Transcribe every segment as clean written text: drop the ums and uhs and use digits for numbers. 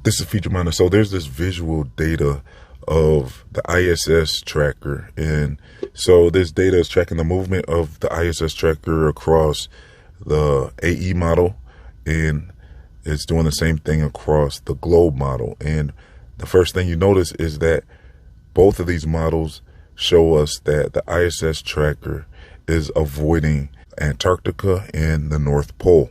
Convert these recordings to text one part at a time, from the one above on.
This is Feature Miner. So there's this visual data of the ISS tracker. And so this data is tracking the movement of the ISS tracker across the AE model. And it's doing the same thing across the globe model. And the first thing you notice is that both of these models show us that the ISS tracker is avoiding Antarctica and the North Pole.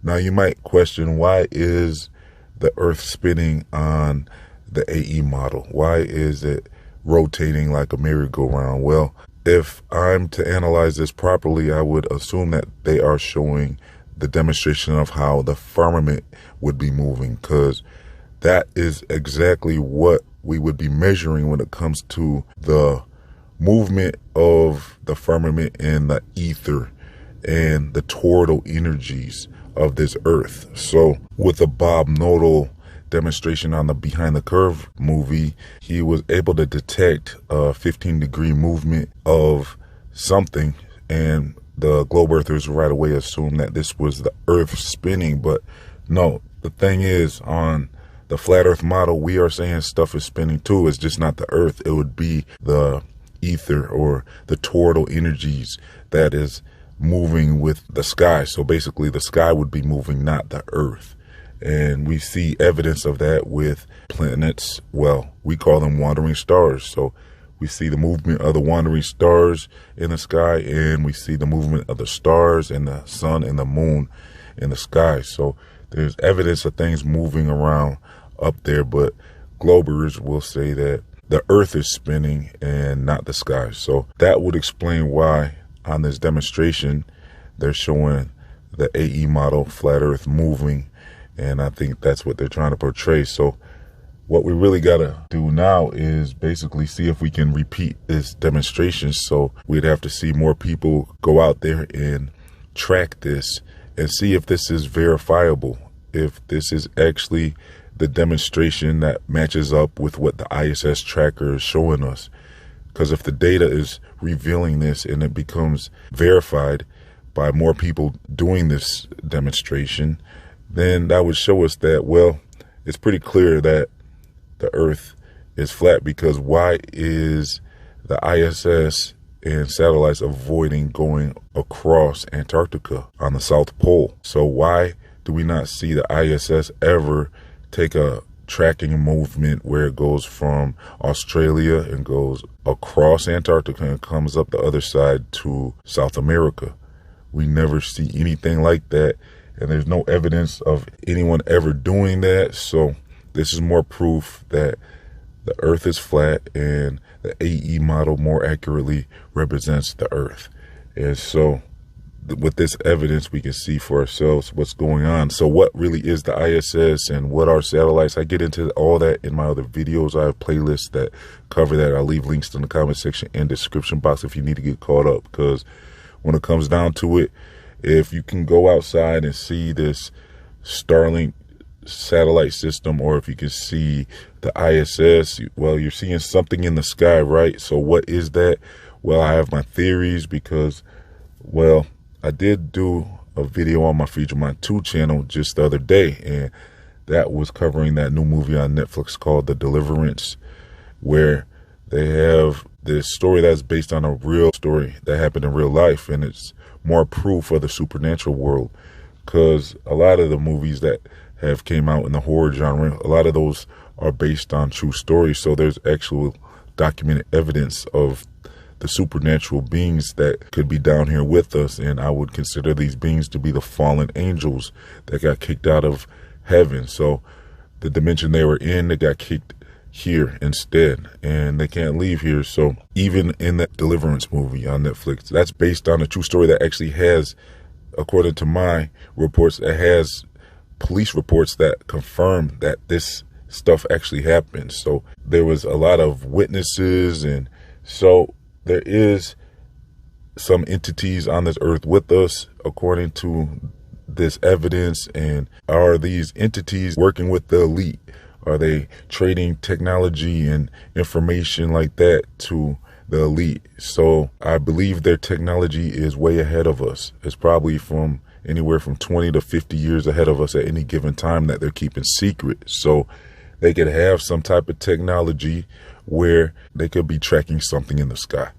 Now you might question, why is the Earth spinning on the AE model? Why is it rotating like a merry-go-round? Well, if I'm to analyze this properly, I would assume that they are showing the demonstration of how the firmament would be moving, because that is exactly what we would be measuring when it comes to the movement of the firmament and the ether and the toroidal energies of this Earth. So with the Bob Nodal demonstration on the Behind the Curve movie, he was able to detect a 15-degree movement of something, and the globe earthers right away assumed that this was the Earth spinning. But no, the thing is, on the flat Earth model, we are saying stuff is spinning too. It's just not the Earth. It would be the ether or the toroidal energies that is moving with the sky. So basically the sky would be moving, not the Earth. And we see evidence of that with planets. Well, we call them wandering stars. So we see the movement of the wandering stars in the sky, and we see the movement of the stars and the sun and the moon in the sky. So there's evidence of things moving around up there, but globers will say that the Earth is spinning and not the sky. So that would explain why on this demonstration they're showing the AE model flat Earth moving, and I think that's what they're trying to portray. So what we really got to do now is basically see if we can repeat this demonstration. So we'd have to see more people go out there and track this and see if this is verifiable, if this is actually the demonstration that matches up with what the ISS tracker is showing us. Because if the data is revealing this and it becomes verified by more people doing this demonstration, then that would show us that, well, it's pretty clear that the Earth is flat, because why is the ISS and satellites avoiding going across Antarctica on the South Pole? So why do we not see the ISS ever take a tracking movement where it goes from Australia and goes across Antarctica and comes up the other side to South America? We never see anything like that, and there's no evidence of anyone ever doing that. So this is more proof that the Earth is flat, and the AE model more accurately represents the Earth. And so with this evidence, we can see for ourselves what's going on. So what really is the ISS and what are satellites? I get into all that in my other videos. I have playlists that cover that. I'll leave links in the comment section and description box if you need to get caught up, because when it comes down to it, if you can go outside and see this Starlink satellite system, or if you can see the ISS, well, you're seeing something in the sky, right? So what is that? Well, I have my theories, because, well, I did do a video on my Feature Mind 2 channel just the other day, and that was covering that new movie on Netflix called The Deliverance, where they have this story that's based on a real story that happened in real life, and it's more proof of the supernatural world, because a lot of the movies that have came out in the horror genre, a lot of those are based on true stories. So there's actual documented evidence of the supernatural beings that could be down here with us, and I would consider these beings to be the fallen angels that got kicked out of heaven. So the dimension they were in, they got kicked here instead, and they can't leave here. So even in that Deliverance movie on Netflix, that's based on a true story that actually has, according to my reports, it has police reports that confirm that this stuff actually happened. So there was a lot of witnesses, and so there is some entities on this Earth with us, according to this evidence. And are these entities working with the elite? Are they trading technology and information like that to the elite? So I believe their technology is way ahead of us. It's probably from anywhere from 20 to 50 years ahead of us at any given time that they're keeping secret. So they could have some type of technology where they could be tracking something in the sky.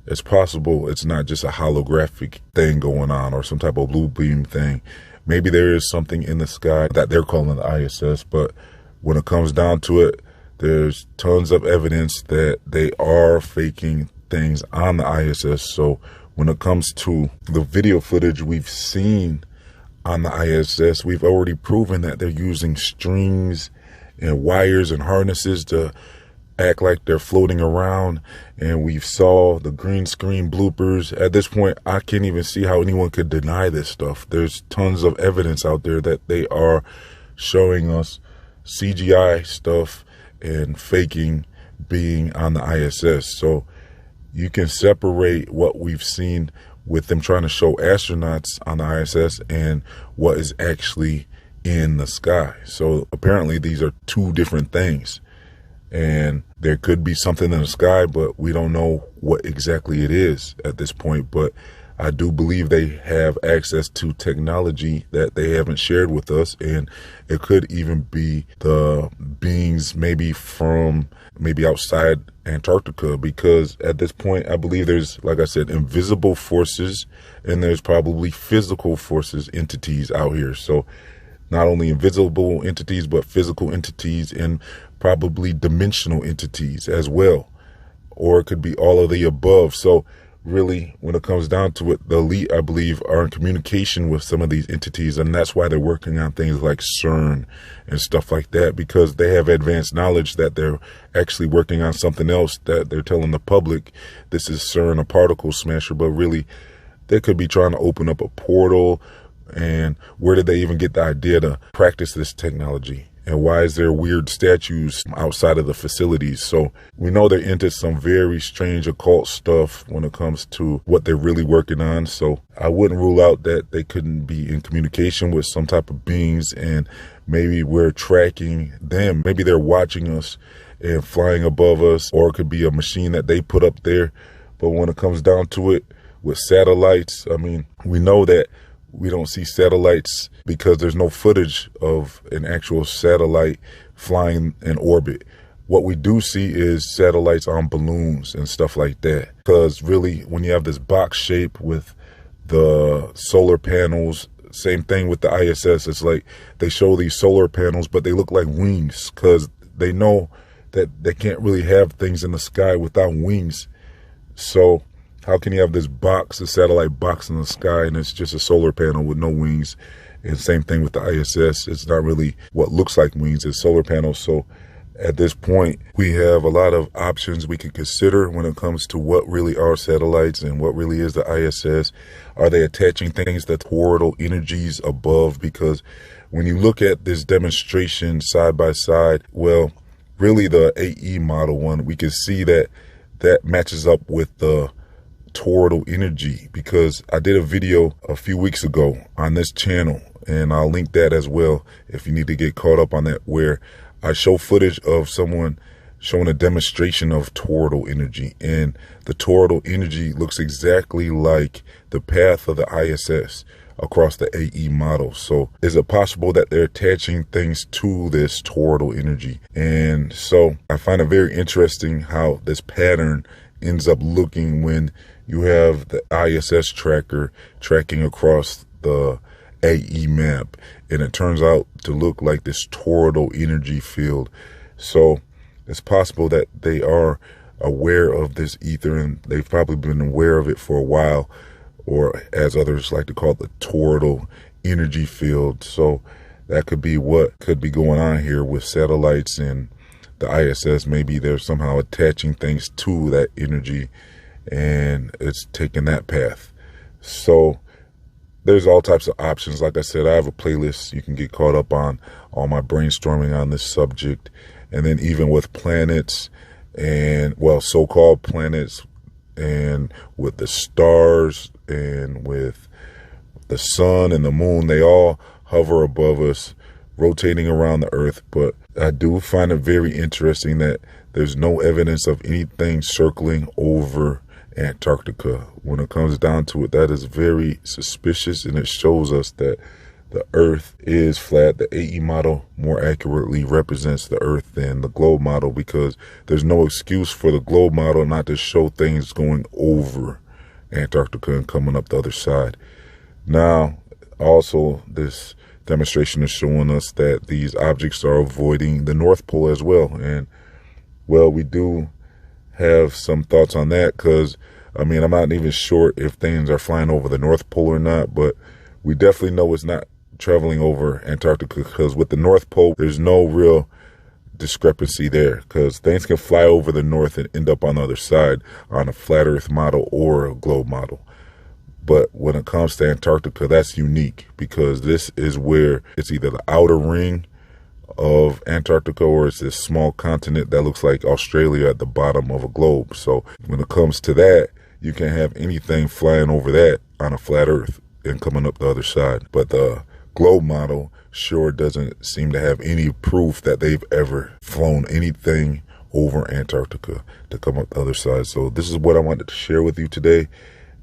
It's possible it's not just a holographic thing going on or some type of blue beam thing. Maybe there is something in the sky that they're calling the ISS, but when it comes down to it, there's tons of evidence that they are faking things on the ISS. So when it comes to the video footage we've seen on the ISS, we've already proven that they're using strings and wires and harnesses to act like they're floating around, and we saw the green screen bloopers. At this point, I can't even see how anyone could deny this stuff. There's tons of evidence out there that they are showing us CGI stuff and faking being on the ISS. So you can separate what we've seen with them trying to show astronauts on the ISS and what is actually in the sky. So apparently these are two different things. And there could be something in the sky, but we don't know what exactly it is at this point. But I do believe they have access to technology that they haven't shared with us. And it could even be the beings maybe from outside Antarctica, because at this point, I believe there's, like I said, invisible forces, and there's probably physical forces, entities out here. So not only invisible entities, but physical entities and probably dimensional entities as well. Or it could be all of the above. So really, when it comes down to it, the elite, I believe, are in communication with some of these entities. And that's why they're working on things like CERN and stuff like that, because they have advanced knowledge that they're actually working on something else that they're telling the public. This is CERN, a particle smasher, but really they could be trying to open up a portal. And where did they even get the idea to practice this technology? And why is there weird statues outside of the facilities? So we know they're into some very strange occult stuff when it comes to what they're really working on. So I wouldn't rule out that they couldn't be in communication with some type of beings, and maybe we're tracking them. Maybe they're watching us and flying above us, or it could be a machine that they put up there. But when it comes down to it, with satellites, I mean, we know that we don't see satellites because there's no footage of an actual satellite flying in orbit. What we do see is satellites on balloons and stuff like that. Because really, when you have this box shape with the solar panels, same thing with the ISS, it's like they show these solar panels, but they look like wings, because they know that they can't really have things in the sky without wings. So how can you have this box, a satellite box in the sky, and it's just a solar panel with no wings? And same thing with the ISS. It's not really what looks like wings, it's solar panels. So at this point, we have a lot of options we can consider when it comes to what really are satellites and what really is the ISS. Are they attaching things that toroidal energies above? Because when you look at this demonstration side by side, well, really the AE model one, we can see that that matches up with the toroidal energy, because I did a video a few weeks ago on this channel, and I'll link that as well if you need to get caught up on that, where I show footage of someone showing a demonstration of toroidal energy, and the toroidal energy looks exactly like the path of the ISS across the AE model. So is it possible that they're attaching things to this toroidal energy? And so I find it very interesting how this pattern ends up looking when you have the ISS tracker tracking across the AE map, and it turns out to look like this toroidal energy field. So it's possible that they are aware of this ether, and they've probably been aware of it for a while, or as others like to call it, the toroidal energy field. So that could be what could be going on here with satellites and the ISS. Maybe they're somehow attaching things to that energy, and it's taking that path. So there's all types of options. Like I said, I have a playlist you can get caught up on all my brainstorming on this subject. And then even with planets and, well, so-called planets, and with the stars and with the sun and the moon, they all hover above us, rotating around the earth. But I do find it very interesting that there's no evidence of anything circling over Antarctica. When it comes down to it, that is very suspicious, and it shows us that the Earth is flat. The AE model more accurately represents the Earth than the globe model, because there's no excuse for the globe model not to show things going over Antarctica and coming up the other side. Now, also, this demonstration is showing us that these objects are avoiding the North Pole as well. And, well, we do have some thoughts on that, because, I mean, I'm not even sure if things are flying over the North Pole or not, but we definitely know it's not traveling over Antarctica, because with the North Pole, there's no real discrepancy there, because things can fly over the north and end up on the other side on a flat Earth model or a globe model. But when it comes to Antarctica, that's unique, because this is where it's either the outer ring of Antarctica or it's this small continent that looks like Australia at the bottom of a globe. So when it comes to that, you can have anything flying over that on a flat Earth and coming up the other side. But the globe model sure doesn't seem to have any proof that they've ever flown anything over Antarctica to come up the other side. So this is what I wanted to share with you today.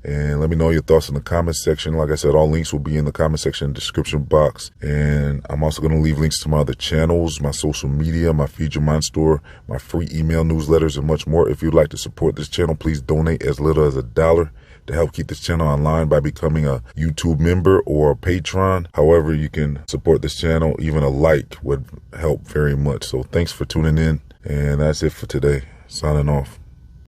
And let me know your thoughts in the comment section. Like I said, all links will be in the comment section, description box. And I'm also going to leave links to my other channels, my social media, my Feed Your Mind store, my free email newsletters, and much more. If you'd like to support this channel, please donate as little as $1 to help keep this channel online by becoming a YouTube member or a patron. However you can support this channel, even a like would help very much. So thanks for tuning in. And that's it for today. Signing off.